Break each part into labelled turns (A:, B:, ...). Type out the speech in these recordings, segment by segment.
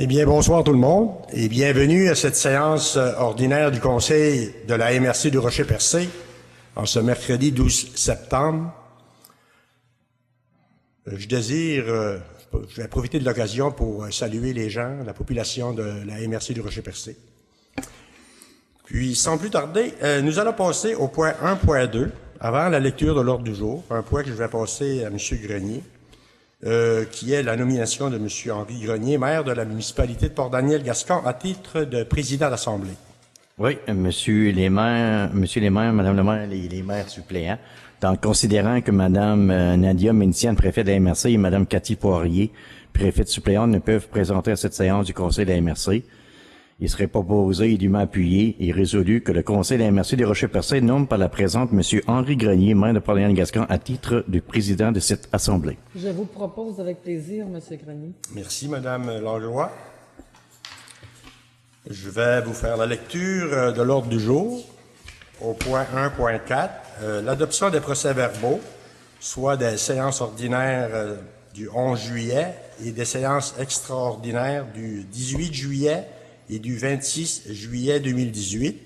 A: Eh bien, bonsoir tout le monde et bienvenue à cette séance ordinaire du Conseil de la MRC du Rocher-Percé en ce mercredi 12 septembre. Je vais profiter de l'occasion pour saluer les gens, la population de la MRC du Rocher-Percé. Puis, sans plus tarder, nous allons passer au point 1.2, avant la lecture de l'ordre du jour, un point que je vais passer à M. Grenier. Qui est la nomination de M. Henri Grenier, maire de la municipalité de Port-Daniel-Gascon, à titre de président d'Assemblée.
B: Oui, monsieur les maires, madame le maire, les maires suppléants, en considérant que madame Nadia Ménitienne, préfet de la MRC, et madame Cathy Poirier, préfète suppléante, ne peuvent présenter à cette séance du Conseil de la MRC, il serait proposé et dûment appuyé et résolu que le Conseil de la MRC des Rochers-Percés nomme par la présente M. Henri Grenier, maire de Port-Daniel-Gascon, à titre de président de cette Assemblée.
C: Je vous propose avec plaisir, M. Grenier.
A: Merci, Mme Langlois. Je vais vous faire la lecture de l'ordre du jour. Au point 1.4, l'adoption des procès-verbaux, soit des séances ordinaires du 11 juillet et des séances extraordinaires du 18 juillet et du 26 juillet 2018.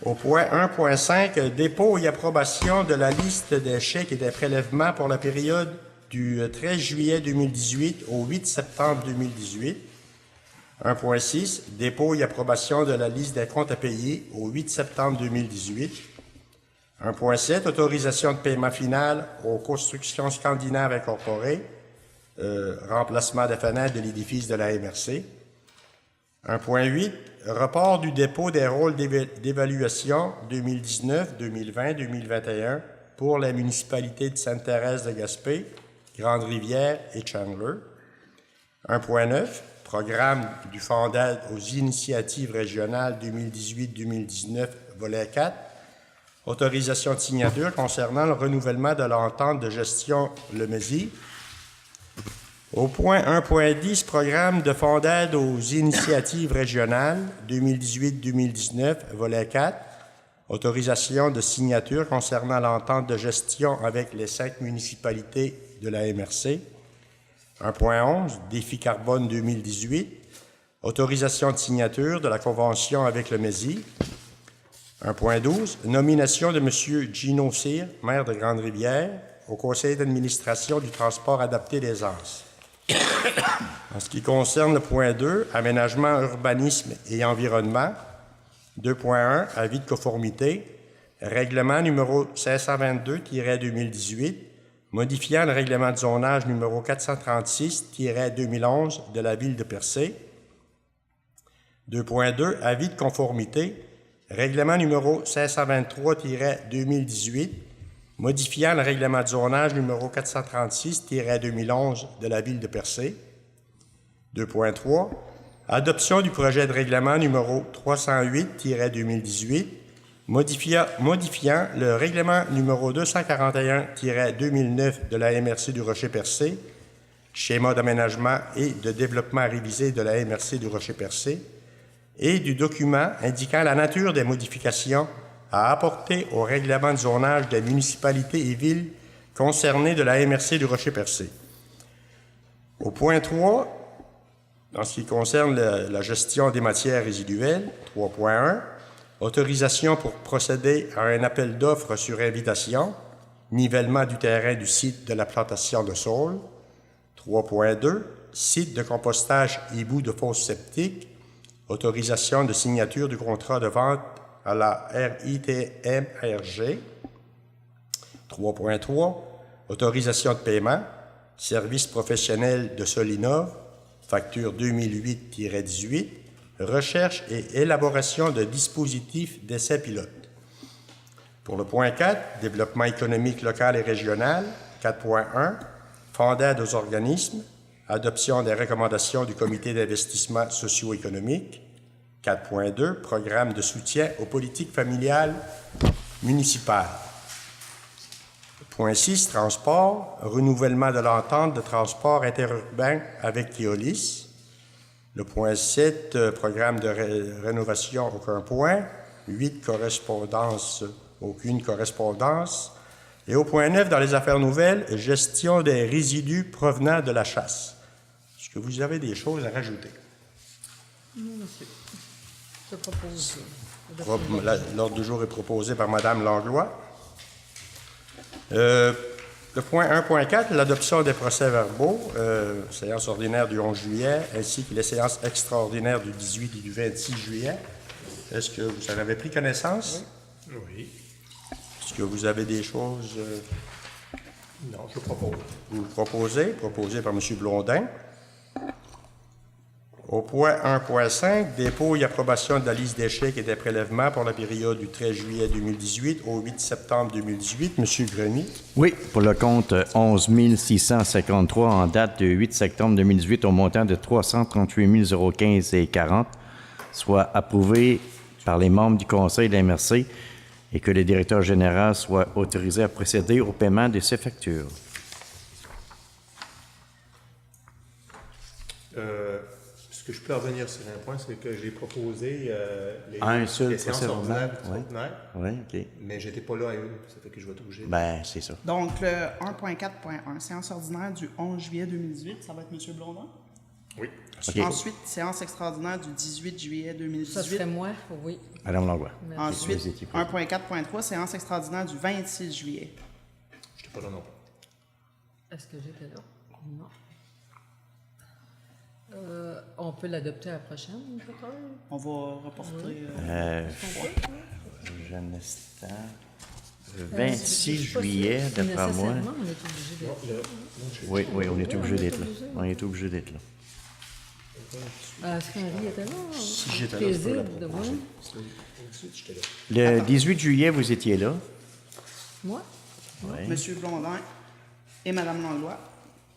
A: Au point 1.5, dépôt et approbation de la liste des chèques et des prélèvements pour la période du 13 juillet 2018 au 8 septembre 2018. 1.6, dépôt et approbation de la liste des comptes à payer au 8 septembre 2018. 1.7, autorisation de paiement final aux constructions scandinaves incorporées, remplacement des fenêtres de l'édifice de la MRC. 1.8, report du dépôt des rôles d'évaluation 2019, 2020, 2021 pour les municipalités de Sainte-Thérèse de Gaspé, Grande-Rivière et Chandler. 1.9, programme du Fonds d'aide aux initiatives régionales 2018-2019, volet 4, autorisation de signature concernant le renouvellement de l'entente de gestion Le Mézy. Au point 1.10, programme de fonds d'aide aux initiatives régionales 2018-2019, volet 4, autorisation de signature concernant l'entente de gestion avec les 5 municipalités de la MRC. 1.11, défi carbone 2018, autorisation de signature de la convention avec le Mézy. 1.12, nomination de M. Gino Cyr, maire de Grande-Rivière, au conseil d'administration du transport adapté des Anses. En ce qui concerne le point 2, aménagement, urbanisme et environnement, 2.1, avis de conformité, règlement numéro 522-2018, modifiant le règlement de zonage numéro 436-2011 de la ville de Percé. 2.2, avis de conformité, règlement numéro 523-2018, modifiant le règlement de zonage numéro 436-2011 de la ville de Percé. 2.3, adoption du projet de règlement numéro 308-2018, modifiant le règlement numéro 241-2009 de la MRC du Rocher-Percé, schéma d'aménagement et de développement révisé de la MRC du Rocher-Percé, et du document indiquant la nature des modifications à apporter au règlement de zonage des municipalités et villes concernées de la MRC du Rocher-Percé. Au point 3, en ce qui concerne la gestion des matières résiduelles, 3.1, autorisation pour procéder à un appel d'offres sur invitation, nivellement du terrain du site de la plantation de saules. 3.2, site de compostage égout de fosse septique, autorisation de signature du contrat de vente à la RITMRG. 3.3, autorisation de paiement, service professionnel de Solinov, facture 2008-18, recherche et élaboration de dispositifs d'essai pilote. Pour le point 4, développement économique local et régional, 4.1, fonds d'aide aux organismes, adoption des recommandations du comité d'investissement socio-économique, 4.2, programme de soutien aux politiques familiales municipales. Point 6, transport, renouvellement de l'entente de transport interurbain avec Keolis. Le point 7, programme de rénovation, aucun point. 8, correspondance, aucune correspondance. Et au point 9, dans les affaires nouvelles, gestion des résidus provenant de la chasse. Ce que vous avez des choses à rajouter?
C: Non, monsieur. Je propose.
A: L'ordre du jour est proposé par Mme Langlois. Le point 1.4, l'adoption des procès-verbaux, séance ordinaire du 11 juillet, ainsi que les séances extraordinaires du 18 et du 26 juillet. Est-ce que vous en avez pris connaissance?
D: Oui.
A: Est-ce que vous avez des choses...
D: Non, je propose.
A: Vous proposez par M. Blondin. Au point 1.5, dépôt et approbation de la liste des chèques et des prélèvements pour la période du 13 juillet 2018 au 8 septembre 2018. M. Grenier.
B: Oui, pour le compte 11 653 en date du 8 septembre 2018 au montant de 338 015,40, soit approuvé par les membres du Conseil de la MRC et que le directeur général soit autorisé à procéder au paiement de ces factures.
D: Ce que je peux revenir sur un point, c'est que j'ai proposé
B: Un seul
D: les séances
B: procès
D: ordinaires,
B: ordinaire, oui, OK.
D: mais j'étais pas là à eux, ça fait que je vais être obligé.
B: Ben, c'est ça.
E: Donc, le 1.4.1, séance ordinaire du 11 juillet 2018, ça va être M. Blondin.
D: Oui.
B: OK.
E: Ensuite, séance extraordinaire du 18 juillet
C: Ça
E: 2018.
C: serait moi, oui.
B: Madame Langlois.
E: Ensuite,
B: Vous étiez prêt.
E: 1.4.3, séance extraordinaire du 26 juillet.
D: J'étais pas là non plus.
C: Est-ce que j'étais là? Non. On peut l'adopter à la prochaine, peut-être?
E: On va reporter.
B: Jeune instant. 26 juillet, d'après moi.
C: Nécessairement, on est obligé d'être.
B: Oui, on est obligé d'être là. On est obligé d'être là.
C: Est-ce qu'Henri était là?
A: Si j'étais là, je peux la
C: Paisible de moi.
B: Le 18 juillet, vous étiez là.
C: Moi?
B: Oui.
E: M. Blondin et Mme Langlois.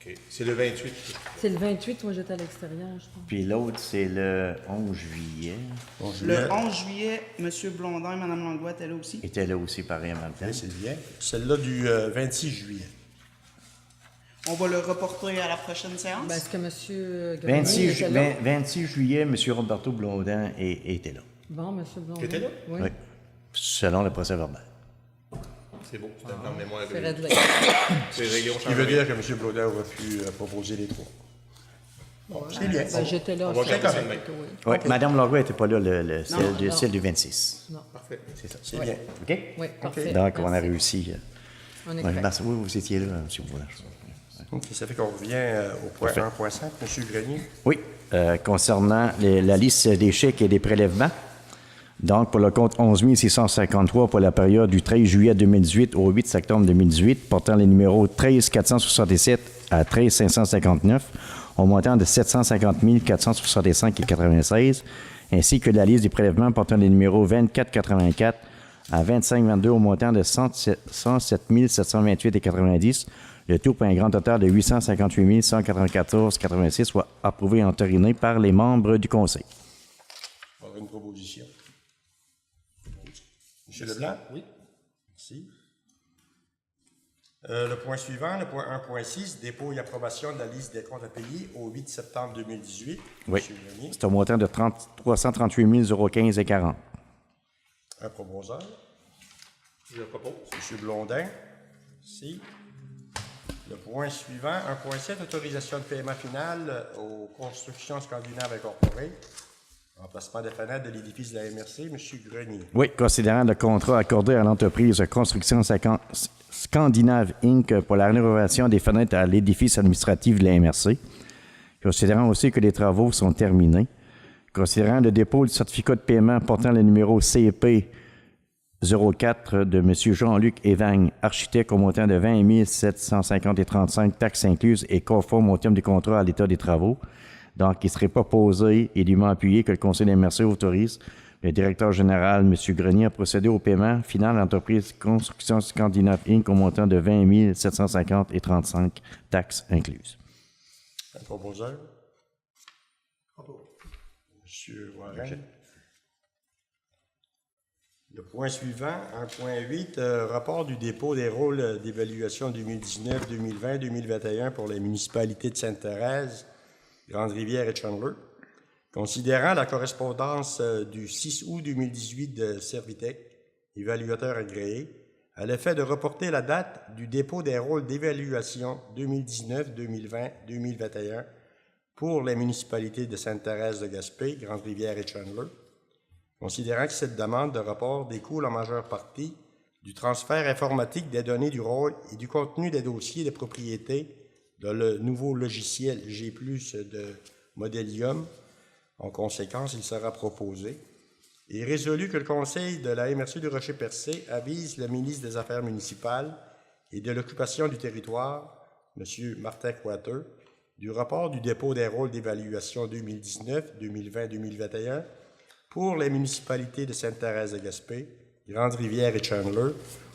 D: OK. C'est le 28.
C: C'est le 28, moi j'étais à l'extérieur, je pense.
B: Puis l'autre, c'est le 11 juillet.
E: Le 11 juillet, M. Blondin et Mme Langlois étaient là aussi.
B: Était là aussi, pareil, en même temps.
A: C'est bien. Celle-là du 26 juillet.
E: On va le reporter à la prochaine séance.
C: Ben, est-ce que M.
B: 26 juillet, M. Roberto Blondin était là.
C: Bon, M. Blondin.
D: T'étais là?
C: Oui.
B: Oui. Selon le procès verbal.
D: C'est beau, c'est un plan de mémoire.
C: C'est réglé.
D: C'est réglé, on
A: Ce qui
D: change
A: veut
D: rien.
A: dire que M. Blondin aurait pu proposer les trois. C'est bien.
C: Ben, j'étais là.
D: On va
C: aussi.
D: garder ça de même.
C: Oui.
B: Oui, Mme Langlois n'était pas là,
C: non.
B: celle du 26.
D: Parfait.
B: C'est ça.
A: C'est bien.
B: OK?
C: Oui, parfait.
B: Donc, on a
C: Merci.
B: réussi.
C: On est
B: Oui,
C: correct.
B: oui, vous étiez là, M. Boulage.
A: OK, ça fait qu'on revient au point 1.5. M. Grenier.
B: Oui, concernant la liste des chèques et des prélèvements. Donc, pour le compte 11 653 pour la période du 13 juillet 2018 au 8 septembre 2018, portant les numéros 13 467 à 13 559, au montant de 750 465,96, ainsi que la liste des prélèvements portant les numéros 24 84 à 25 22 au montant de 107 728,90, le tout pour un grand total de 858 194,86, soit approuvé et entériné par les membres du Conseil.
A: On a une proposition. M. Leblanc? Oui. Merci. Le point suivant, le point 1.6, dépôt et approbation de la liste des comptes à payer au 8 septembre 2018.
B: Oui.
A: M. Grenier.
B: C'est un montant de 338 015,40.
A: Un proposeur.
D: Je propose.
A: M. Blondin. Merci. Le point suivant, 1.7, autorisation de paiement final aux constructions scandinaves incorporées. Remplacement des fenêtres de l'édifice de la MRC. M. Grenier.
B: Oui, considérant le contrat accordé à l'entreprise Construction Scandinave Inc. pour la rénovation des fenêtres à l'édifice administratif de la MRC. Considérant aussi que les travaux sont terminés. Considérant le dépôt du certificat de paiement portant le numéro CP 04 de M. Jean-Luc Evagne, architecte, au montant de 20 750,35 taxes incluses et conforme au terme du contrat à l'état des travaux. Donc, il ne serait pas posé et dûment appuyé que le Conseil de la MRC autorise le directeur général, M. Grenier, à procéder au paiement final à l'entreprise Construction Scandinave Inc. au montant de 20 750,35 taxes incluses.
A: Un proposeur. M. Warren. Le point suivant, 1.8, rapport du dépôt des rôles d'évaluation 2019, 2020, 2021 pour les municipalités de Sainte-Thérèse, Grande-Rivière et Chandler. Considérant la correspondance du 6 août 2018 de Servitec, évaluateur agréé, à l'effet de reporter la date du dépôt des rôles d'évaluation 2019, 2020, 2021 pour les municipalités de Sainte-Thérèse de Gaspé, Grande-Rivière et Chandler, considérant que cette demande de report découle en majeure partie du transfert informatique des données du rôle et du contenu des dossiers de propriété dans le nouveau logiciel G+, de Modelium. En conséquence, il sera proposé et résolu que le Conseil de la MRC du Rocher-Percé avise le ministre des Affaires municipales et de l'occupation du territoire, M. Martin Coiteux, du report du dépôt des rôles d'évaluation 2019, 2020, 2021 pour les municipalités de Sainte-Thérèse de Gaspé, Grande-Rivière et Chandler,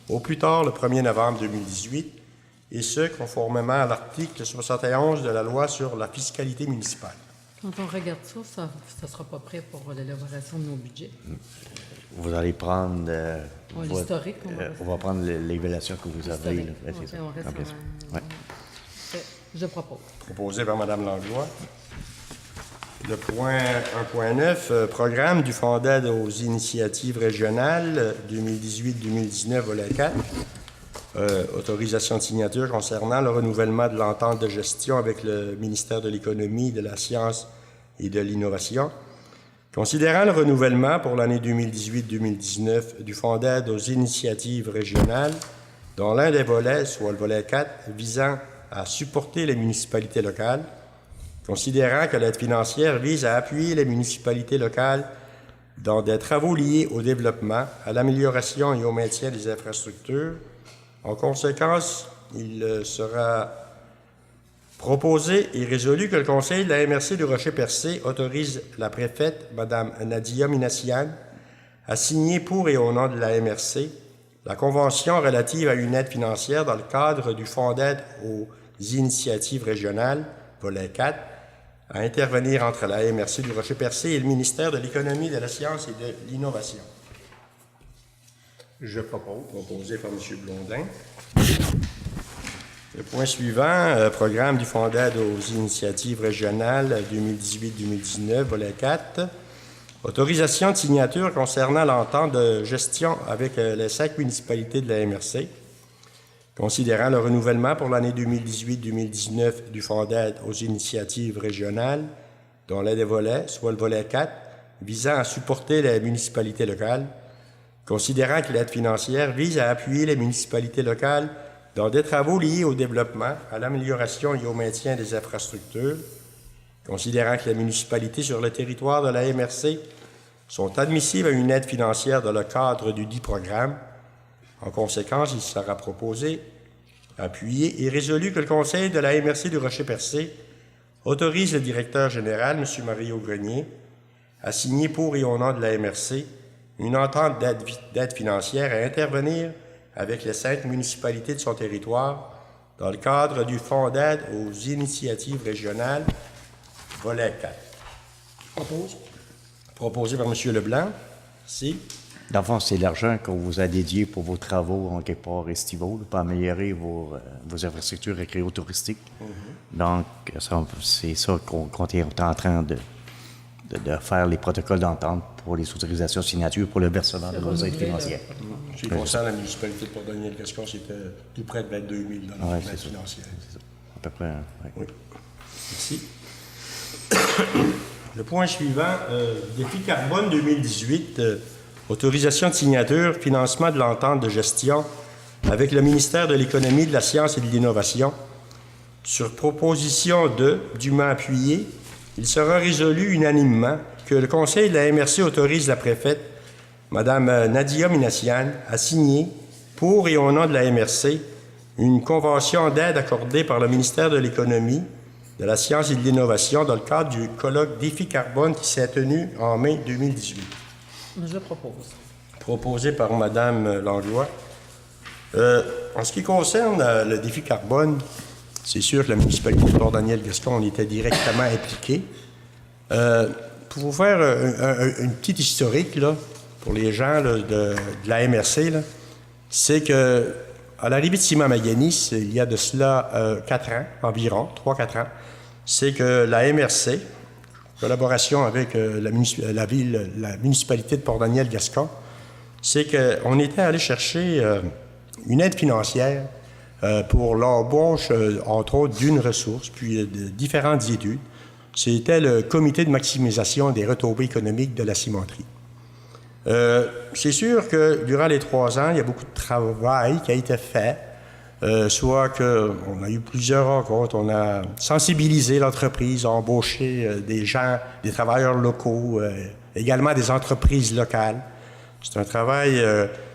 A: au plus tard le 1er novembre 2018, et ce, conformément à l'article 71 de la loi sur la fiscalité municipale.
C: Quand on regarde ça ne sera pas prêt pour l'élaboration de nos budgets.
B: Vous allez prendre...
C: L'historique,
B: on va prendre l'évaluation que vous avez. Là. Ouais, c'est ça.
C: On reste
B: Ouais.
C: Je propose.
A: Proposé par Mme Langlois. Le point 1.9, programme du Fonds d'aide aux initiatives régionales 2018-2019, volet 4. Autorisation de signature concernant le renouvellement de l'entente de gestion avec le ministère de l'Économie, de la Science et de l'Innovation. Considérant le renouvellement pour l'année 2018-2019 du Fonds d'aide aux initiatives régionales, dont l'un des volets, soit le volet 4, visant à supporter les municipalités locales, considérant que l'aide financière vise à appuyer les municipalités locales dans des travaux liés au développement, à l'amélioration et au maintien des infrastructures. En conséquence, il sera proposé et résolu que le Conseil de la MRC du Rocher-Percé autorise la préfète, Mme Nadia Minassian, à signer pour et au nom de la MRC la convention relative à une aide financière dans le cadre du Fonds d'aide aux initiatives régionales, volet 4, à intervenir entre la MRC du Rocher-Percé et le ministère de l'Économie, de la Science et de l'Innovation.
D: Je propose.
A: Proposé par M. Blondin. Le point suivant, programme du Fonds d'aide aux initiatives régionales 2018-2019, volet 4. Autorisation de signature concernant l'entente de gestion avec les 5 municipalités de la MRC. Considérant le renouvellement pour l'année 2018-2019 du Fonds d'aide aux initiatives régionales, dont l'un des volets, soit le volet 4, visant à supporter les municipalités locales, considérant que l'aide financière vise à appuyer les municipalités locales dans des travaux liés au développement, à l'amélioration et au maintien des infrastructures, considérant que les municipalités sur le territoire de la MRC sont admissibles à une aide financière dans le cadre du dit programme. En conséquence, il sera proposé, appuyé et résolu que le Conseil de la MRC du Rocher-Percé autorise le directeur général, M. Mario Grenier, à signer pour et au nom de la MRC une entente d'aide financière à intervenir avec les 5 municipalités de son territoire dans le cadre du Fonds d'aide aux initiatives régionales, volet 4. Proposé par M. Leblanc. Si.
B: Dans le fond, c'est l'argent qu'on vous a dédié pour vos travaux en quelque part estivaux, pour améliorer vos infrastructures récréo-touristiques. Donc, c'est ça qu'on est en train de faire les protocoles d'entente pour les autorisations de signature pour le versement de nos aides financières.
A: Ce qui concerne la municipalité de Port-Daniel-Gascon, c'était tout près de 22 000 dans l'aide financière.
B: C'est ça. À peu près,
A: oui. Merci. Le point suivant, défi carbone 2018, autorisation de signature, financement de l'entente de gestion avec le ministère de l'Économie, de la Science et de l'Innovation. Sur proposition dûment appuyée, il sera résolu unanimement que le Conseil de la MRC autorise la préfète, Mme Nadia Minassian, à signer, pour et au nom de la MRC, une convention d'aide accordée par le ministère de l'Économie, de la Science et de l'Innovation dans le cadre du colloque Défi carbone qui s'est tenu en mai 2018.
C: Je propose.
A: Proposé par Mme Langlois. En ce qui concerne le défi carbone, c'est sûr que la municipalité de Port-Daniel-Gascon, on était directement impliqués. Pour vous faire une petite historique, là, pour les gens là, de la MRC, là, c'est que à l'arrivée de Simon Maganis, il y a de cela 4 ans, environ, 3-4 ans, c'est que la MRC, en collaboration avec la municipalité de Port-Daniel-Gascon, c'est qu'on était allé chercher une aide financière pour l'embauche, entre autres, d'une ressource, puis de différentes études. C'était le comité de maximisation des retombées économiques de la cimenterie. C'est sûr que durant les 3 ans, il y a beaucoup de travail qui a été fait. Soit qu'on a eu plusieurs rencontres, on a sensibilisé l'entreprise, embauché des gens, des travailleurs locaux, également des entreprises locales. C'est un travail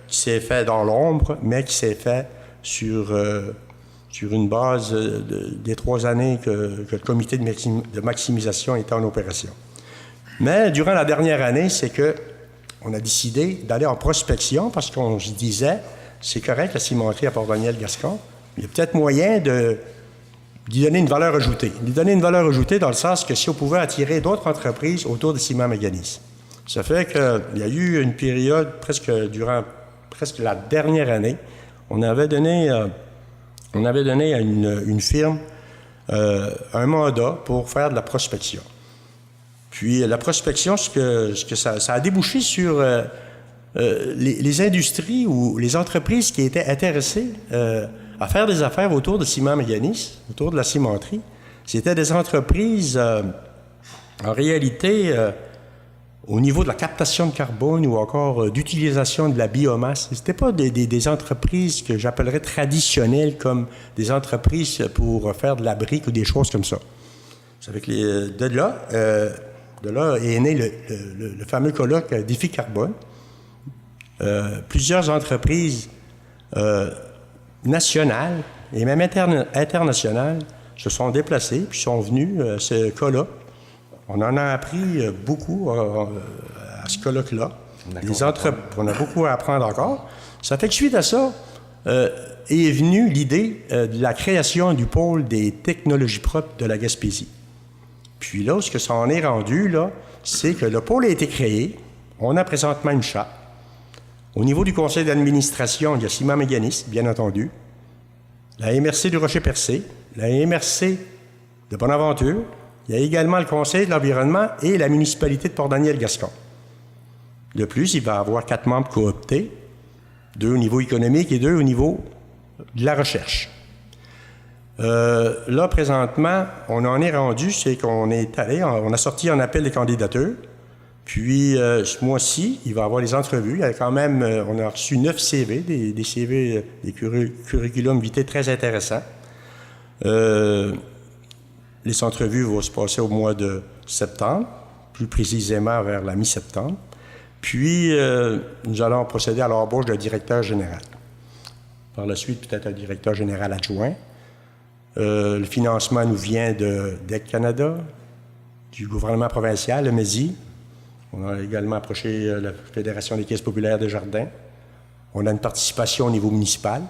A: qui s'est fait dans l'ombre, mais qui s'est fait sur une base des 3 années que le comité de maximisation était en opération. Mais durant la dernière année, c'est qu'on a décidé d'aller en prospection parce qu'on se disait, c'est correct la cimenterie à Port-Daniel-Gascon, il y a peut-être moyen d'y donner une valeur ajoutée. D'y donner une valeur ajoutée dans le sens que si on pouvait attirer d'autres entreprises autour de Ciment Mécanisme. Ça fait qu'il y a eu une période, durant la dernière année, on avait donné à une firme un mandat pour faire de la prospection. Puis la prospection, ce que ça a débouché sur les industries ou les entreprises qui étaient intéressées à faire des affaires autour de Ciment Mécanisme, autour de la cimenterie. C'était des entreprises, en réalité, au niveau de la captation de carbone ou encore d'utilisation de la biomasse. C'était pas des entreprises que j'appellerais traditionnelles comme des entreprises pour faire de la brique ou des choses comme ça. Vous savez que de là est né le fameux colloque Défi Carbone. Plusieurs entreprises nationales et même internationales se sont déplacées puis sont venues à ce cas-là. On en a appris beaucoup à ce colloque-là. On a beaucoup à apprendre encore. Ça fait que suite à ça est venue l'idée de la création du pôle des technologies propres de la Gaspésie. Puis là, ce que ça en est rendu, là, c'est que le pôle a été créé. On a présentement une charte. Au niveau du conseil d'administration, il y a Ciment Mécanisme, bien entendu, la MRC du Rocher-Percé, la MRC de Bonaventure, il y a également le conseil de l'environnement et la municipalité de Port-Daniel-Gascon. De plus, il va y avoir 4 membres cooptés, 2 au niveau économique et 2 au niveau de la recherche. Là, présentement, on en est rendu, c'est qu'on a sorti un appel des candidatures. Puis, ce mois-ci, il va y avoir les entrevues. Il y a quand même, on a reçu 9 CV, des CV, des curriculum vitae très intéressants. Les entrevues vont se passer au mois de septembre, plus précisément vers la mi-septembre. Puis, nous allons procéder à l'embauche d'un directeur général. Par la suite, peut-être un directeur général adjoint. Le financement nous vient d'Ec Canada, du gouvernement provincial, le MESI. On a également approché la Fédération des caisses populaires de Jardins. On a une participation au niveau municipal,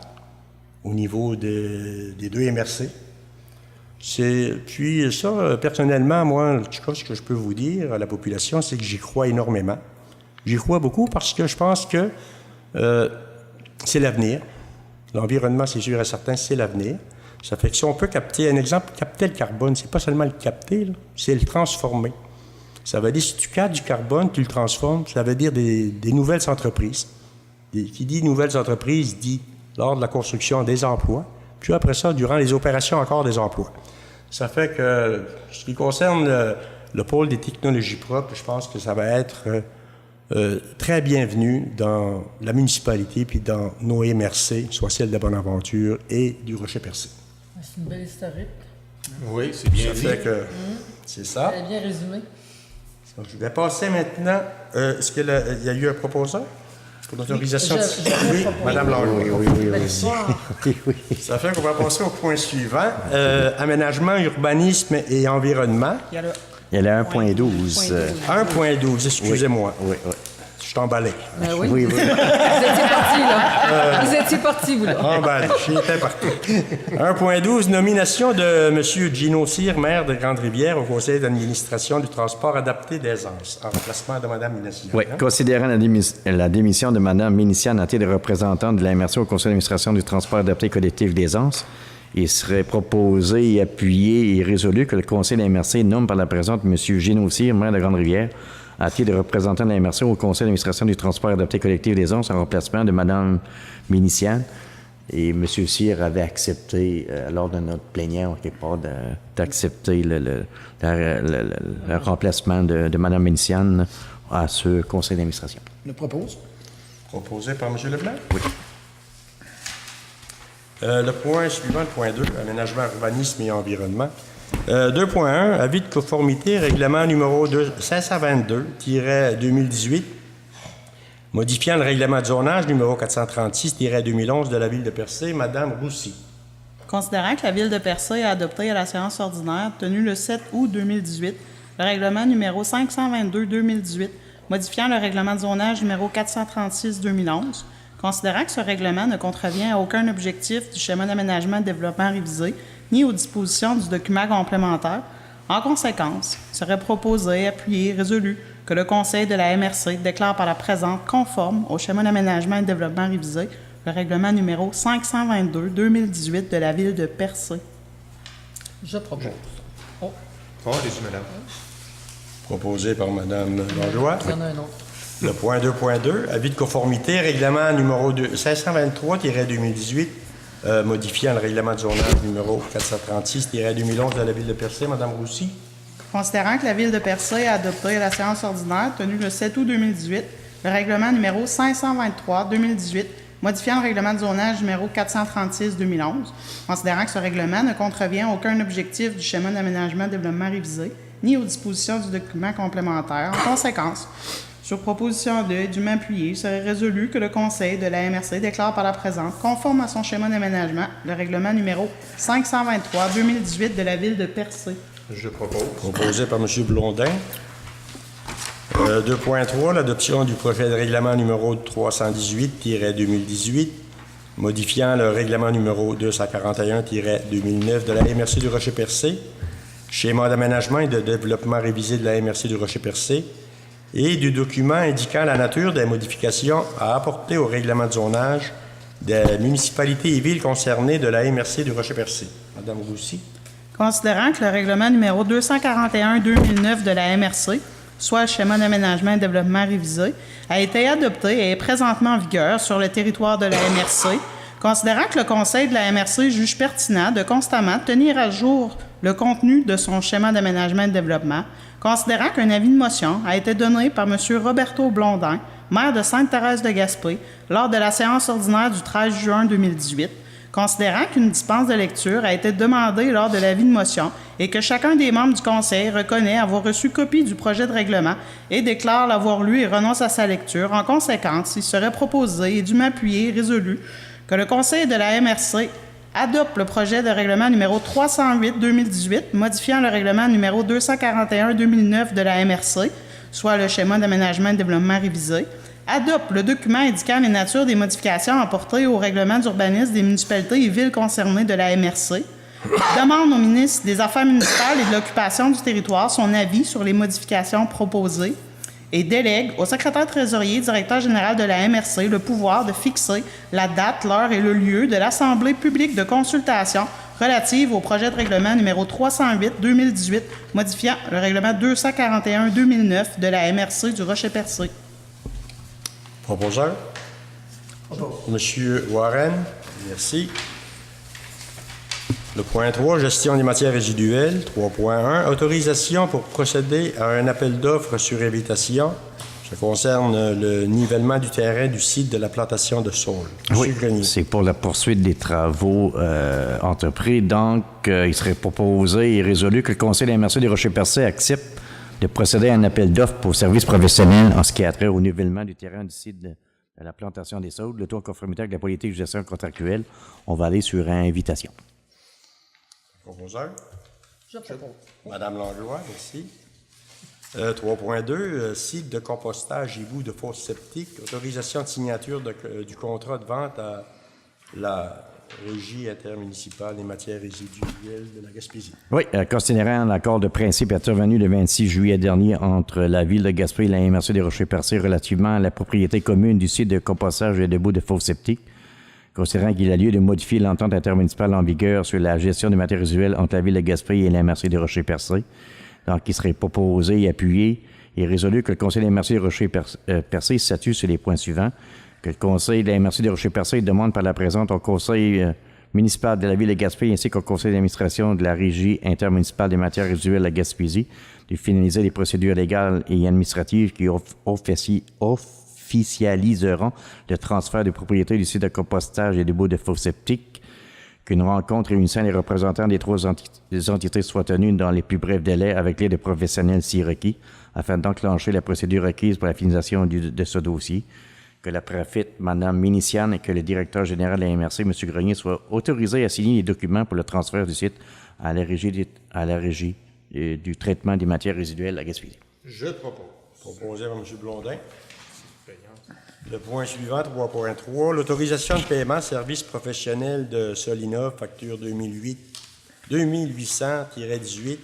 A: au niveau des 2 MRC. Puis ça, personnellement, moi, en tout cas, ce que je peux vous dire à la population, c'est que j'y crois énormément. J'y crois beaucoup parce que je pense que c'est l'avenir. L'environnement, c'est sûr et certain, c'est l'avenir. Ça fait que si on peut capter, un exemple, capter le carbone, c'est pas seulement le capter, là, c'est le transformer. Ça veut dire, si tu captes du carbone, tu le transformes, ça veut dire des nouvelles entreprises. Qui dit nouvelles entreprises, dit lors de la construction des emplois, puis après ça, durant les opérations, encore des emplois. Ça fait que, ce qui concerne le pôle des technologies propres, je pense que ça va être très bienvenu dans la municipalité puis dans nos MRC, soit celle de Bonaventure et du Rocher-Percé.
C: C'est une belle historique.
D: Oui, c'est bien dit.
A: Ça fait que c'est ça.
C: Elle est bien résumée.
A: Je vais passer maintenant. Est-ce qu'il y a eu un proposeur pour l'autorisation? Oui, Mme Langlois.
B: Oui.
A: Ça fait qu'on va passer au point suivant. Aménagement, urbanisme et environnement.
B: Il y a le 1.12.
A: 1.12, excusez-moi.
B: Oui.
A: Je suis emballé.
C: Oui.
B: Oui.
C: Vous étiez parti, là. Vous étiez parti, vous, là.
A: Emballé, j'étais partout. 1.12, nomination de M. Gino Cyr, maire de Grande-Rivière, au conseil d'administration du transport adapté d'Aisance, en remplacement de Mme Minassian.
B: Oui, considérant la démission de Mme Minassian en tant que représentante de la MRC au conseil d'administration du transport adapté collectif d'Aisance, il serait proposé, appuyé et résolu que le conseil de la MRC nomme par la présente M. Gino Cyr, maire de Grande-Rivière, à titre de représentant de la MRC au conseil d'administration du transport adapté collectif d'Aisance en remplacement de Mme Minassian, Et M. Cyr avait accepté, lors de notre plénière, quelque part, d'accepter le remplacement de Mme Ménicienne à ce conseil d'administration.
F: Le propose.
A: Proposé par M. Leblanc.
B: Oui.
A: Le point suivant, le point 2, aménagement, urbanisme et environnement. 2.1, avis de conformité, règlement numéro 522-2018, modifiant le règlement de zonage numéro 436-2011 de la Ville de Percé. Madame Roussy.
E: Considérant que la Ville de Percé a adopté à la séance ordinaire tenue le 7 août 2018 le règlement numéro 522-2018, modifiant le règlement de zonage numéro 436-2011, considérant que ce règlement ne contrevient à aucun objectif du schéma d'aménagement et de développement révisé, ni aux dispositions du document complémentaire, en conséquence, serait proposé, appuyé, résolu que le Conseil de la MRC déclare par la présente conforme au schéma d'aménagement et de développement révisé le règlement numéro 522-2018 de la Ville de Percé.
C: Je propose. Oh,
D: Oh, allez-y, madame.
A: Proposé par Mme Langlois.
C: il y en a un autre.
A: Le point 2.2, avis de conformité, règlement numéro 523-2018, modifiant le règlement de zonage numéro 436-2011 de la Ville de Percé. Mme Roussy.
E: Considérant que la Ville de Percé a adopté à la séance ordinaire tenue le 7 août 2018 le règlement numéro 523-2018, modifiant le règlement de zonage numéro 436-2011, considérant que ce règlement ne contrevient à aucun objectif du schéma d'aménagement et de développement révisé, ni aux dispositions du document complémentaire. En conséquence, sur proposition de dûment appuyé, il serait résolu que le Conseil de la MRC déclare par la présente, conforme à son schéma d'aménagement, le règlement numéro 523-2018 de la Ville de Percé.
D: Je propose.
A: Proposé par M. Blondin. 2.3, l'adoption du projet de règlement numéro 318-2018, modifiant le règlement numéro 241-2009 de la MRC du Rocher-Percé, schéma d'aménagement et de développement révisé de la MRC du Rocher-Percé, et du document indiquant la nature des modifications à apporter au règlement de zonage des municipalités et villes concernées de la MRC du Rocher-Percé. Madame Roussy.
E: Considérant que le règlement numéro 241-2009 de la MRC, soit le schéma d'aménagement et de développement révisé, a été adopté et est présentement en vigueur sur le territoire de la MRC, considérant que le Conseil de la MRC juge pertinent de constamment tenir à jour le contenu de son schéma d'aménagement et de développement, considérant qu'un avis de motion a été donné par M. Roberto Blondin, maire de Sainte-Thérèse-de-Gaspé, lors de la séance ordinaire du 13 juin 2018, considérant qu'une dispense de lecture a été demandée lors de l'avis de motion et que chacun des membres du Conseil reconnaît avoir reçu copie du projet de règlement et déclare l'avoir lu et renonce à sa lecture. En conséquence, il serait proposé et dûment appuyé et résolu que le Conseil de la MRC adopte le projet de règlement numéro 308-2018, modifiant le règlement numéro 241-2009 de la MRC, soit le schéma d'aménagement et de développement révisé, adopte le document indiquant les natures des modifications apportées au règlement d'urbanisme des municipalités et villes concernées de la MRC, demande au ministre des Affaires municipales et de l'occupation du territoire son avis sur les modifications proposées et délègue au secrétaire trésorier directeur général de la MRC le pouvoir de fixer la date, l'heure et le lieu de l'Assemblée publique de consultation relative au projet de règlement numéro 308-2018, modifiant le règlement 241-2009 de la MRC du Rocher-Percé.
A: Proposeur. Monsieur Warren, merci. Le point 3, gestion des matières résiduelles. 3.1, autorisation pour procéder à un appel d'offres sur invitation. Ça concerne le nivellement du terrain du site de la plantation de saule.
B: Oui,
A: Monsieur Grenier.
B: c'est pour la poursuite des travaux entrepris. Donc, il serait proposé et résolu que le Conseil de la MRC des Rochers-Percés accepte de procéder à un appel d'offres pour services professionnels en ce qui a trait au nivellement du terrain du site de la plantation des saules, le tout en conformité avec la politique de gestion contractuelle. On va aller sur invitation.
A: Proposeur.
C: Je propose.
A: Madame Langlois, merci. 3.2, site de compostage et bout de fosse septique. Autorisation de signature du contrat de vente à la Régie intermunicipale des matières résiduelles de la Gaspésie.
B: Oui, considérant l'accord de principe intervenu le 26 juillet dernier entre la Ville de Gaspé et la MRC des Rochers-Percés relativement à la propriété commune du site de compostage et de bout de fosse septique, considérant qu'il a lieu de modifier l'entente intermunicipale en vigueur sur la gestion des matières résiduelles entre la Ville de Gaspé et la MRC des Rochers-Percés, donc il serait proposé et appuyé et résolu que le Conseil des MRC des Rochers-Percés statue sur les points suivants. que le conseil de la MRC de Rocher-Percé demande par la présente au conseil municipal de la ville de Gaspé ainsi qu'au conseil d'administration de la régie intermunicipale des matières résiduelles à Gaspésie de finaliser les procédures légales et administratives qui officialiseront le transfert de propriété du site de compostage et des bouts de faux septiques, qu'une rencontre réunissant les représentants des trois entités soit tenue dans les plus brefs délais avec l'aide de professionnels si requis, afin d'enclencher la procédure requise pour la finalisation de ce dossier, que la préfète, Mme Miniciane, et que le directeur général de la MRC, M. Grenier, soient autorisés à signer les documents pour le transfert du site à la régie du traitement des matières résiduelles à Gaspésie.
D: Je propose.
A: Proposé par M. Blondin. Le point suivant, 3.3, l'autorisation de paiement service professionnel de Solina, facture 2800-18,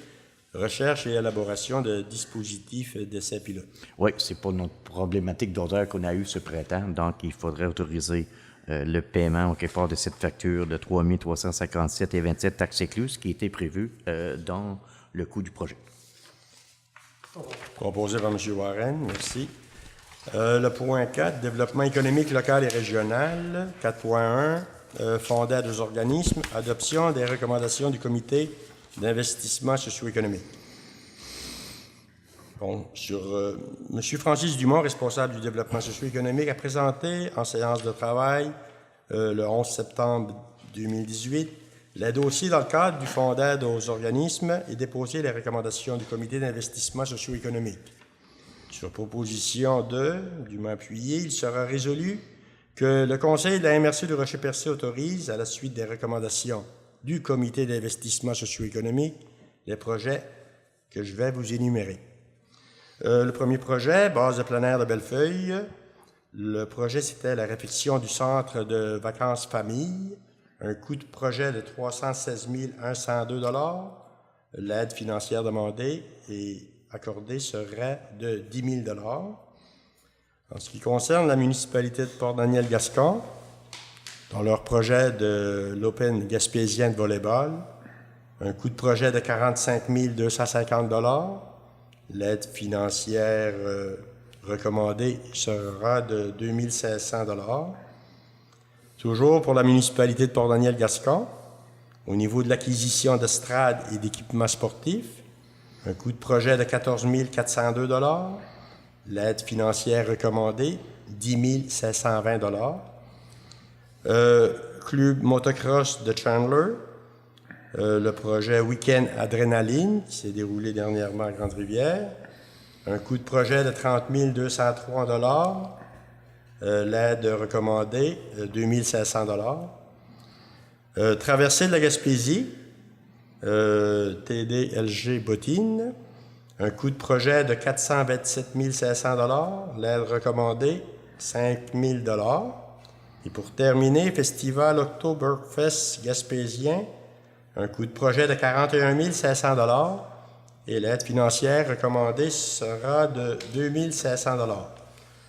A: recherche et élaboration de dispositifs d'essai pilote.
B: Oui, c'est pas notre problématique d'odeur qu'on a eue ce printemps, donc il faudrait autoriser le paiement au quelque part de cette facture de 3 357,27 taxes incluses qui était prévue dans le coût du projet.
A: Proposé par M. Warren, merci. Le point 4, développement économique local et régional. 4.1, fondé à 2 organismes. Adoption des recommandations du comité d'investissement socio-économique. Bon, M. Francis Dumont, responsable du développement socio-économique, a présenté en séance de travail le 11 septembre 2018 les dossiers dans le cadre du fonds d'aide aux organismes et déposé les recommandations du comité d'investissement socio-économique. Sur proposition dûment appuyée, il sera résolu que le conseil de la MRC de Rocher-Percé autorise, à la suite des recommandations du comité d'investissement socio-économique, les projets que je vais vous énumérer. Le premier projet, base de plein air de Bellefeuille. Le projet, c'était la réfection du centre de vacances famille. Un coût de projet de 316 102 $. L'aide financière demandée et accordée serait de 10 000 $. En ce qui concerne la municipalité de Port-Daniel-Gascon, dans leur projet de l'Open gaspésien de volleyball, un coût de projet de 45 250 $. L'aide financière recommandée sera de 2 500 $. Toujours pour la municipalité de Port-Daniel-Gascon, au niveau de l'acquisition d'estrades et d'équipements sportifs, un coût de projet de 14 402 $. L'aide financière recommandée, 10 520 $. Club motocross de Chandler, le projet Week-end Adrénaline, qui s'est déroulé dernièrement à Grande-Rivière, un coût de projet de 30 203 $. L'aide recommandée, 2 500 $. Traversée de la Gaspésie, TDLG Bottine, un coût de projet de 427 500 $. L'aide recommandée, 5 000 $. Et pour terminer, Festival Oktoberfest gaspésien, un coût de projet de 41 500 $. Et l'aide financière recommandée sera de 2 500 $.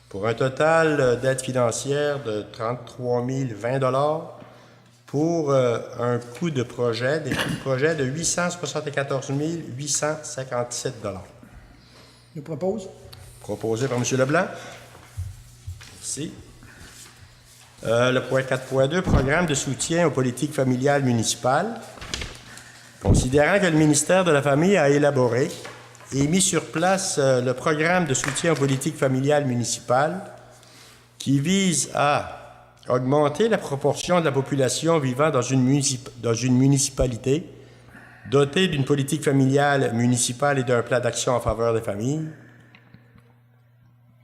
A: Pour un total d'aide financière de 33 020 $, pour un coût de projet, des coûts de projet de 874 857 $.
F: Je propose.
A: Proposé par M. Leblanc. Merci. Le point 4.2, programme de soutien aux politiques familiales municipales. Considérant que le ministère de la Famille a élaboré et mis sur place le programme de soutien aux politiques familiales municipales qui vise à augmenter la proportion de la population vivant dans une municipalité dotée d'une politique familiale municipale et d'un plan d'action en faveur des familles,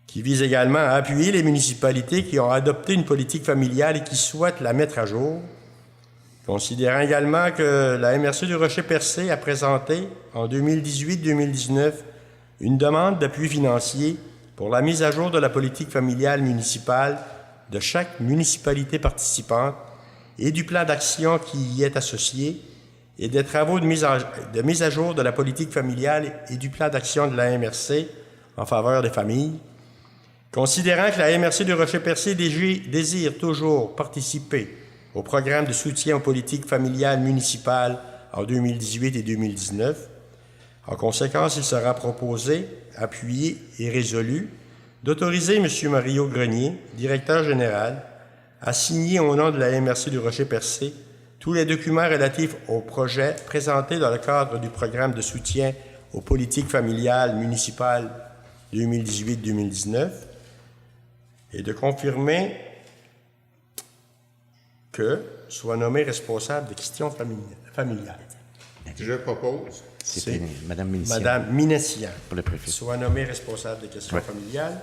A: qui vise également à appuyer les municipalités qui ont adopté une politique familiale et qui souhaitent la mettre à jour, considérant également que la MRC du Rocher-Percé a présenté en 2018-2019 une demande d'appui financier pour la mise à jour de la politique familiale municipale de chaque municipalité participante et du plan d'action qui y est associé et des travaux de mise à jour de la politique familiale et du plan d'action de la MRC en faveur des familles. Considérant que la MRC du Rocher-Percé désire toujours participer au programme de soutien aux politiques familiales municipales en 2018 et 2019, en conséquence, il sera proposé, appuyé et résolu d'autoriser M. Mario Grenier, directeur général, à signer au nom de la MRC du Rocher-Percé tous les documents relatifs au projet présentés dans le cadre du programme de soutien aux politiques familiales municipales 2018-2019 et de confirmer que soit nommé responsable des questions familiales.
D: Je propose.
B: C'était Madame Minessian.
A: Madame Minessian
B: Pour le préfet.
A: soit nommée responsable des questions familiales,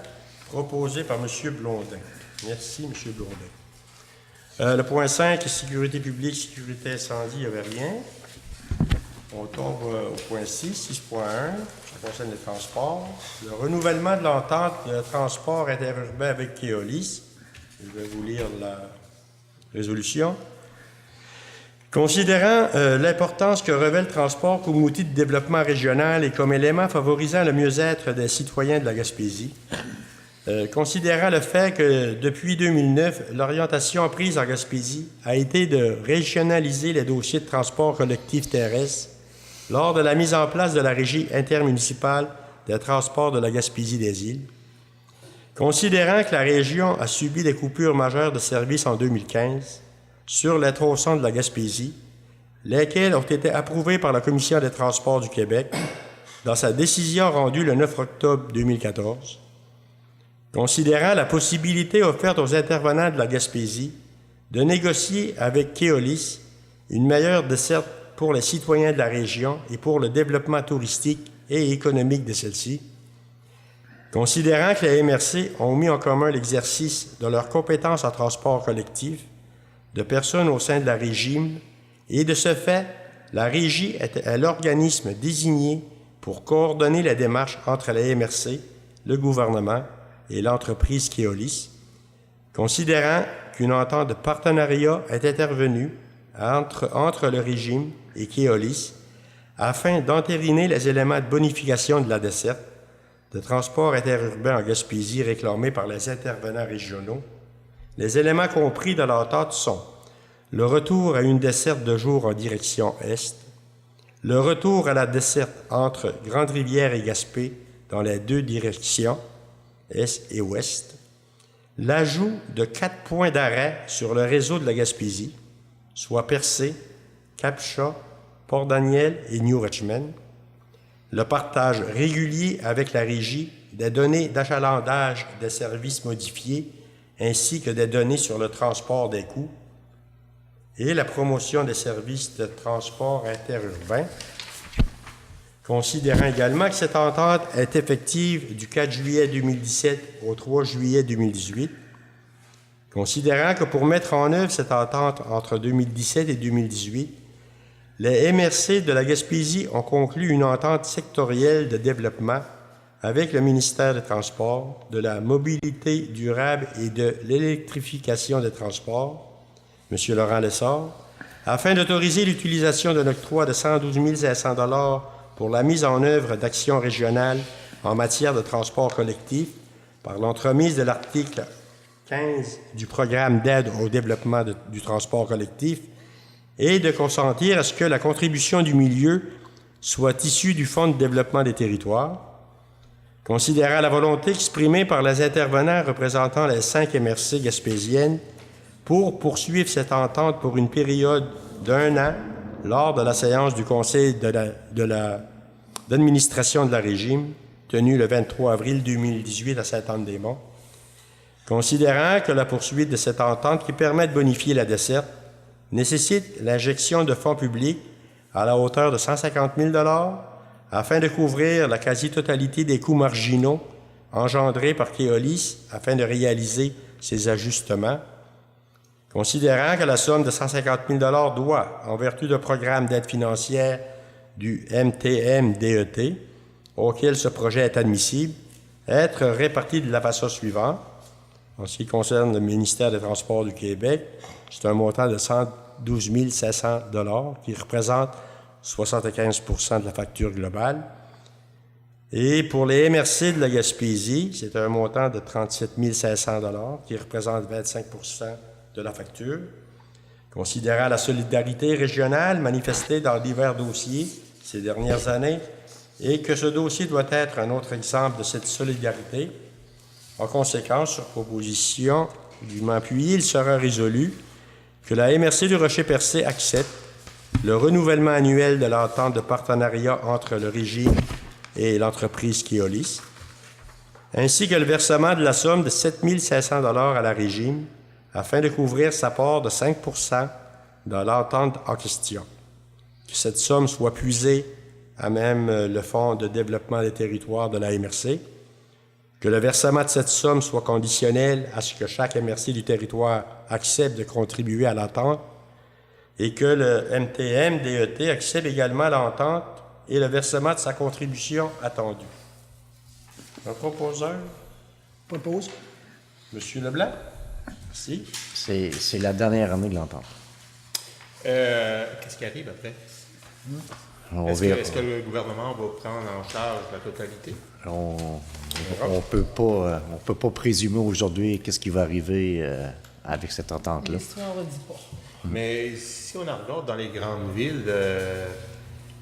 A: proposé par M. Blondin. Merci, M. Blondin. Le point 5, sécurité publique, sécurité incendie, il n'y avait rien. On tombe au point 6, 6.1, ça concerne les transports. Le renouvellement de l'entente de transport interurbain avec Keolis. Je vais vous lire la résolution. Considérant l'importance que revêt le transport comme outil de développement régional et comme élément favorisant le mieux-être des citoyens de la Gaspésie, considérant le fait que depuis 2009, l'orientation prise en Gaspésie a été de régionaliser les dossiers de transport collectif terrestre lors de la mise en place de la Régie intermunicipale des transports de la Gaspésie des îles, considérant que la région a subi des coupures majeures de services en 2015 sur les tronçons de la Gaspésie, lesquels ont été approuvés par la Commission des transports du Québec dans sa décision rendue le 9 octobre 2014, considérant la possibilité offerte aux intervenants de la Gaspésie de négocier avec Keolis une meilleure desserte pour les citoyens de la région et pour le développement touristique et économique de celle-ci, considérant que les MRC ont mis en commun l'exercice de leurs compétences en transport collectif de personnes au sein de la Régie et de ce fait, la Régie est l'organisme désigné pour coordonner la démarche entre la MRC, le gouvernement et l'entreprise Keolis, considérant qu'une entente de partenariat est intervenue entre le régime et Keolis afin d'entériner les éléments de bonification de la desserte de transport interurbain en Gaspésie réclamés par les intervenants régionaux. Les éléments compris dans l'entente sont le retour à une desserte de jour en direction est, le retour à la desserte entre Grande-Rivière et Gaspé dans les deux directions, est et ouest, l'ajout de 4 points d'arrêt sur le réseau de la Gaspésie, soit Percé, Cap-Chat, Port-Daniel et New Richmond, le partage régulier avec la Régie des données d'achalandage des services modifiés ainsi que des données sur le transport des coûts et la promotion des services de transport interurbain, considérant également que cette entente est effective du 4 juillet 2017 au 3 juillet 2018, considérant que pour mettre en œuvre cette entente entre 2017 et 2018, les MRC de la Gaspésie ont conclu une entente sectorielle de développement avec le ministère des Transports, de la mobilité durable et de l'électrification des transports, M. Laurent Lessard, afin d'autoriser l'utilisation d'un octroi de 112 500 $ pour la mise en œuvre d'actions régionales en matière de transport collectif par l'entremise de l'article 15 du programme d'aide au développement du transport collectif et de consentir à ce que la contribution du milieu soit issue du Fonds de développement des territoires, considérant la volonté exprimée par les intervenants représentant les 5 MRC gaspésiennes pour poursuivre cette entente pour une période d'1 an lors de la séance du Conseil d'administration de la Régie tenue le 23 avril 2018 à Sainte-Anne-des-Monts, considérant que la poursuite de cette entente qui permet de bonifier la desserte nécessite l'injection de fonds publics à la hauteur de 150 000 $ afin de couvrir la quasi-totalité des coûts marginaux engendrés par Keolis afin de réaliser ces ajustements, considérant que la somme de 150 000 $ doit, en vertu d'un programme d'aide financière du MTM-DET, auquel ce projet est admissible, être répartie de la façon suivante. En ce qui concerne le ministère des Transports du Québec, c'est un montant de 112 500 $ qui représente 75 % de la facture globale. Et pour les MRC de la Gaspésie, c'est un montant de 37 500 $ qui représente 25 % de la facture. Considérant la solidarité régionale manifestée dans divers dossiers ces dernières années et que ce dossier doit être un autre exemple de cette solidarité, En conséquence, sur proposition dûment appuyée, il sera résolu que la MRC du Rocher-Percé accepte le renouvellement annuel de l'entente de partenariat entre le régime et l'entreprise Keolis, ainsi que le versement de la somme de 7 500 $ à la régime afin de couvrir sa part de 5 % dans l'entente en question. Que cette somme soit puisée à même le Fonds de développement des territoires de la MRC, que le versement de cette somme soit conditionnel à ce que chaque MRC du territoire accepte de contribuer à l'entente et que le MTM-DET accepte également l'entente et le versement de sa contribution attendue. Un proposeur,
F: Propose.
A: M. Leblanc. Merci.
B: C'est la dernière année de l'entente.
D: Qu'est-ce qui arrive après? Est-ce que le gouvernement va prendre en charge la totalité?
B: On peut pas présumer aujourd'hui qu'est-ce qui va arriver avec cette entente-là.
C: L'histoire ne dit pas.
D: Mais si on en regarde dans les grandes villes,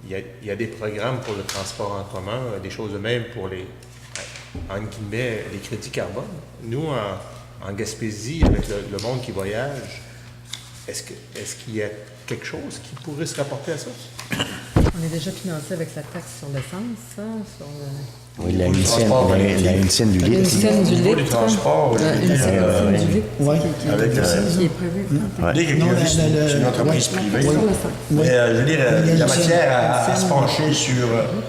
D: il y a des programmes pour le transport en commun, des choses de même pour en guillemets, les crédits carbone. Nous, en Gaspésie, avec le monde qui voyage, est-ce qu'il y a quelque chose qui pourrait se rapporter à ça?
C: On est déjà financé avec la taxe sur l'essence, hein, sur le...
B: Oui, la une scène du
C: Une
B: litre.
C: scène du
A: Au niveau
C: litre.
A: du transport,
C: Une scène du litre.
F: Oui.
A: avec
C: Qui est prévu.
A: Dès que
F: Non,
A: c'est une entreprise privée.
C: Sur
A: là.
C: l'essence.
A: Mais je veux dire, il y a matière à se pencher sur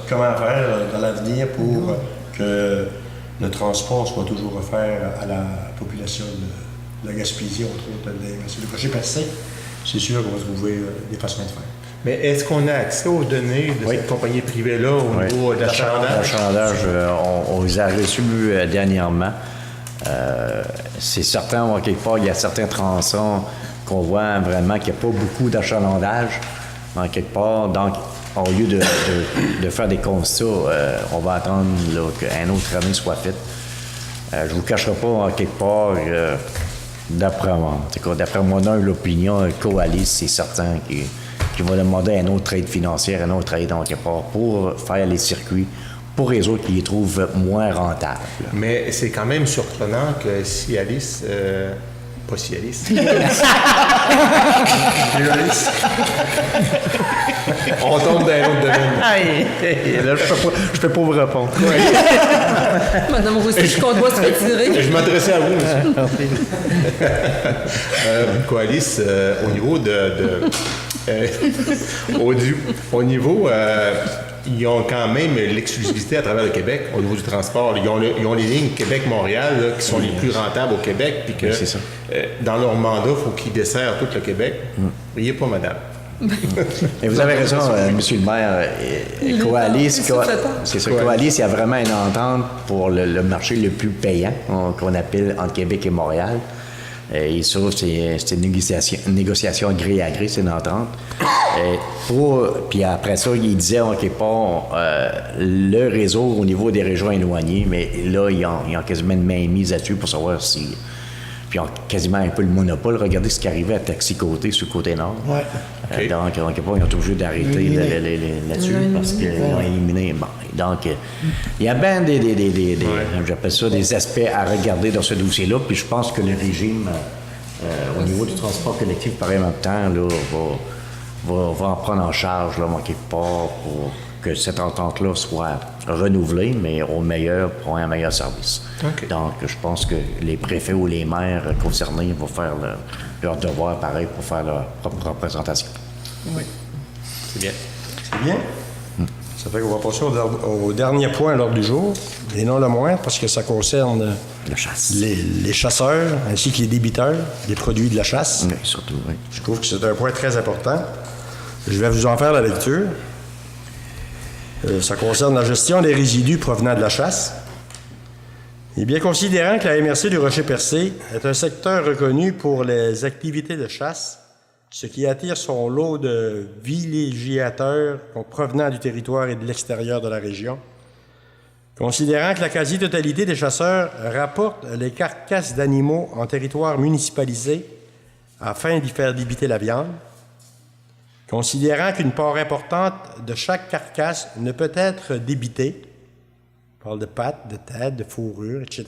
A: comment faire dans l'avenir pour que le transport soit toujours offert à la population de la Gaspésie, entre autres. C'est le Rocher-Percé, c'est sûr qu'on va trouver des façons de faire.
D: Mais est-ce qu'on a accès aux données de cette compagnie privée-là au niveau de l'achalandage?
B: L'achalandage, on les a reçus dernièrement. C'est certain, en quelque part, il y a certains tronçons qu'on voit vraiment qu'il n'y a pas beaucoup d'achalandage. En quelque part, donc, au lieu de faire des constats, on va attendre qu'un autre année soit faite. Je ne vous cacherai pas, en quelque part, d'après moi, l'opinion, Coalis, c'est certain qui va demander une autre aide financière, une autre aide, en quelque part, pour faire les circuits, pour les autres qui les trouvent moins rentables.
D: Mais c'est quand même surprenant que Cialis, pas Cialis, on tombe dans un autre domaine.
B: Là, je peux pas vous répondre.
C: Madame Roussy, qu'on doit se retirer.
D: Je m'adressais à vous, monsieur. Coalis, au niveau au niveau, ils ont quand même l'exclusivité à travers le Québec au niveau du transport. Ils ont les lignes Québec-Montréal là, qui sont les plus rentables au Québec. Puis que
B: c'est ça.
D: dans leur mandat, il faut qu'ils desserrent tout le Québec. Riez pas, madame.
B: Et vous avez raison, monsieur le maire. Coalis, c'est ça. Coalis, il y a vraiment une entente pour le marché le plus payant qu'on appelle entre Québec et Montréal. Et ça, c'est une négociation gré à gré, c'est une entente. Puis après ça, il disait, OK, pas le réseau au niveau des régions éloignées, mais là, ils ont quasiment une main mise là-dessus pour savoir si... Puis ils ont quasiment un peu le monopole. Regardez ce qui arrivait à Taxi Côté, sur le côté nord.
F: Ouais.
D: Okay.
B: Donc, ils ont été obligés d'arrêter là-dessus parce qu'ils l'ont éliminé. Bon, donc, il y a bien j'appelle ça des aspects à regarder dans ce dossier-là. Puis je pense que le régime, au niveau du transport collectif, par en même temps, là, va en prendre en charge, là, quelque part, pour que cette entente-là soit renouvelée, mais au meilleur, pour un meilleur service. Okay. Donc, je pense que les préfets ou les maires concernés vont faire leur devoir pareil pour faire leur propre représentation.
C: Oui.
D: C'est bien.
A: C'est bien. Ça fait qu'on va passer au dernier point à l'ordre du jour, et non le moindre, parce que ça concerne
B: la chasse.
A: Les chasseurs ainsi que les débiteurs des produits de la chasse.
B: Oui, surtout, oui.
A: Je trouve que c'est un point très important. Je vais vous en faire la lecture. Ça concerne la gestion des résidus provenant de la chasse. Et bien, considérant que la MRC du Rocher-Percé est un secteur reconnu pour les activités de chasse, ce qui attire son lot de villégiateurs provenant du territoire et de l'extérieur de la région, considérant que la quasi-totalité des chasseurs rapportent les carcasses d'animaux en territoire municipalisé afin d'y faire débiter la viande, considérant qu'une part importante de chaque carcasse ne peut être débitée, on parle de pattes, de tête, de fourrure, etc.,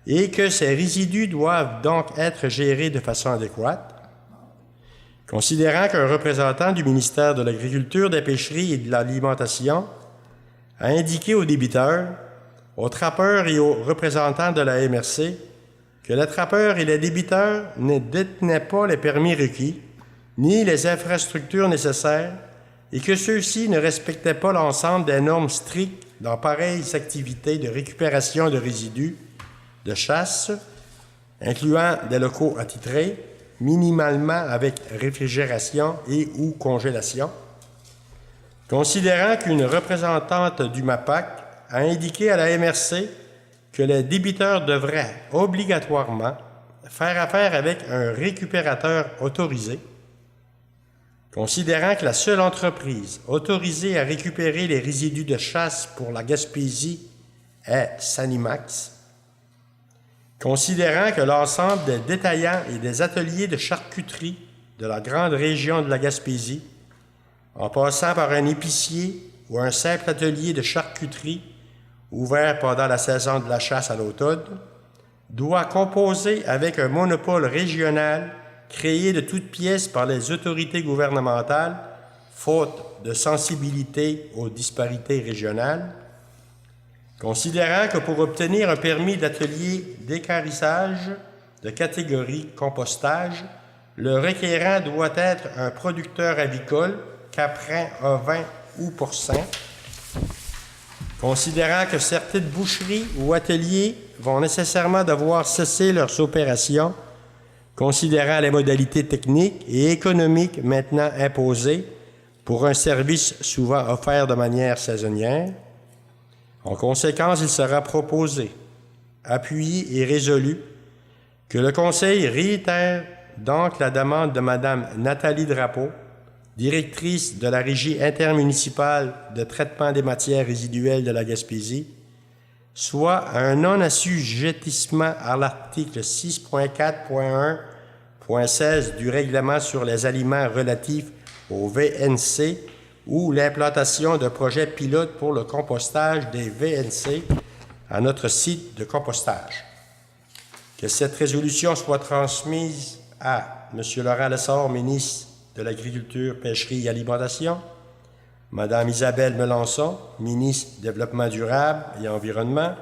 A: et que ces résidus doivent donc être gérés de façon adéquate. Considérant qu'un représentant du ministère de l'Agriculture, des Pêcheries et de l'Alimentation a indiqué aux débiteurs, aux trappeurs et aux représentants de la MRC que les trappeurs et les débiteurs ne détenaient pas les permis requis, ni les infrastructures nécessaires, et que ceux-ci ne respectaient pas l'ensemble des normes strictes dans pareilles activités de récupération de résidus de chasse, incluant des locaux attitrés, minimalement avec réfrigération et ou congélation. Considérant qu'une représentante du MAPAC a indiqué à la MRC que les débiteurs devraient obligatoirement faire affaire avec un récupérateur autorisé, considérant que la seule entreprise autorisée à récupérer les résidus de chasse pour la Gaspésie est Sanimax, considérant que l'ensemble des détaillants et des ateliers de charcuterie de la grande région de la Gaspésie, en passant par un épicier ou un simple atelier de charcuterie ouvert pendant la saison de la chasse à l'automne, doit composer avec un monopole régional créé de toutes pièces par les autorités gouvernementales, faute de sensibilité aux disparités régionales, considérant que pour obtenir un permis d'atelier d'équarrissage de catégorie compostage, le requérant doit être un producteur avicole, caprin, ovin ou porcin, considérant que certaines boucheries ou ateliers vont nécessairement devoir cesser leurs opérations, considérant les modalités techniques et économiques maintenant imposées pour un service souvent offert de manière saisonnière. En conséquence, il sera proposé, appuyé et résolu que le Conseil réitère donc la demande de Mme Nathalie Drapeau, directrice de la Régie intermunicipale de traitement des matières résiduelles de la Gaspésie, soit un non-assujettissement à l'article 6.4.1.16 du règlement sur les aliments relatifs au VNC ou l'implantation de projets pilotes pour le compostage des VNC à notre site de compostage. Que cette résolution soit transmise à M. Laurent Lessard, ministre de l'Agriculture, Pêcherie et Alimentation, Mme Isabelle Melançon, ministre du Développement durable et Environnement,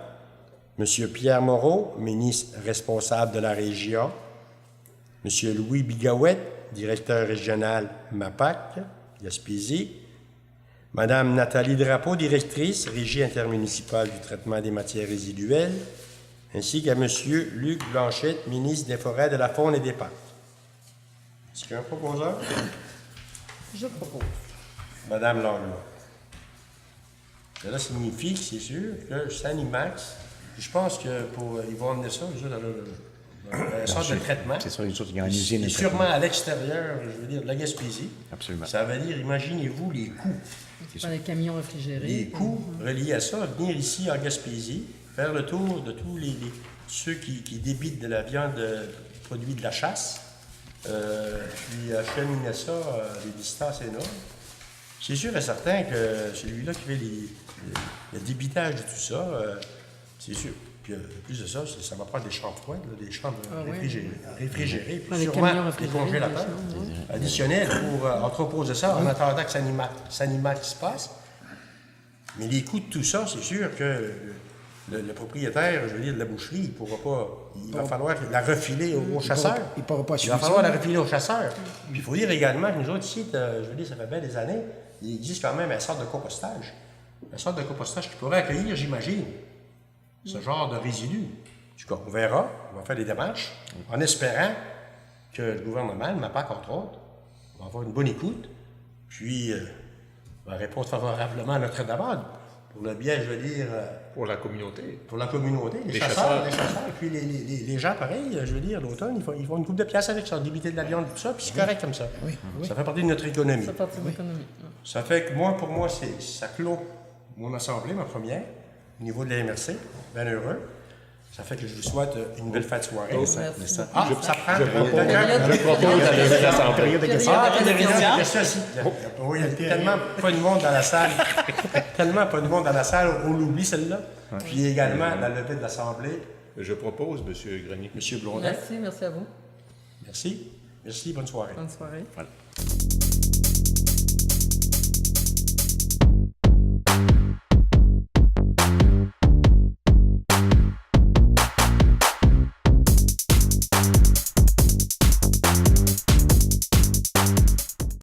A: M. Pierre Moreau, ministre responsable de la région, M. Louis Bigawet, directeur régional MAPAC, Gaspésie, Mme Nathalie Drapeau, directrice, Régie intermunicipale du traitement des matières résiduelles, ainsi qu'à M. Luc Blanchette, ministre des Forêts, de la Faune et des Parcs. Est-ce qu'il y a un proposeur?
C: Je propose.
A: Madame Langlois. Cela signifie que c'est sûr que Sanimax, je pense que ils vont emmener ça juste dans le centre de traitement.
B: C'est ça, une sorte de usine.
A: Et sûrement à l'extérieur, je veux dire, de la Gaspésie.
B: Absolument.
A: Ça veut dire, imaginez-vous les coûts.
C: Dans les camions réfrigérés.
A: Les coûts reliés à ça, venir ici en Gaspésie, faire le tour de tous ceux qui débitent de la viande produit de la chasse, puis acheminer ça à des distances énormes. C'est sûr et certain que celui-là qui fait le débitage de tout ça, c'est sûr. Puis plus de ça, ça va prendre des chambres froides, des chambres réfrigérées, puis
C: Les
A: sûrement
C: camions
A: des
C: réfrigérés,
A: congélateurs
C: des chambres,
A: additionnels pour entreposer ça en attendant que Sanimax se passe. Mais les coûts de tout ça, c'est sûr que le propriétaire, je veux dire, de la boucherie, il ne pourra pas. Il va falloir la refiler aux chasseurs.
F: Il ne pourra pas
A: Il
F: suivre
A: va falloir
F: ça.
A: la refiler aux chasseurs. Puis il faut dire également que nous autres ici, je veux dire, ça fait bien des années, il existe quand même un centre de compostage. Un centre de compostage qui pourrait accueillir, j'imagine, ce genre de résidus. En tout cas, on verra, on va faire des démarches, en espérant que le gouvernement, le MAPAC entre autres, va avoir une bonne écoute, puis va répondre favorablement à notre demande. Pour le bien, je veux dire,
D: Pour la communauté.
A: pour la communauté, les chasseurs, et puis les gens, pareil, je veux dire, l'automne, ils font une coupe de pièces avec ça, débiter de la viande, tout ça, puis c'est correct comme ça.
F: Oui.
A: Ça fait partie de notre économie.
C: Ça partit de l'économie.
A: Ça fait que pour moi, ça clôt mon assemblée, ma première, au niveau de la MRC, bien heureux. Ça fait que je vous souhaite une belle fête de soirée.
C: Merci.
A: Ça prend
D: Je propose à lever l'Assemblée.
A: il y a tellement pas de monde dans la salle. Tellement pas de monde dans la salle, on l'oublie celle-là. Puis également, la levée de l'Assemblée,
D: Je propose, M. Grenier.
A: M. Blondin?
C: Merci à vous.
A: Merci. Merci, bonne soirée.
C: Bonne soirée.
B: Voilà.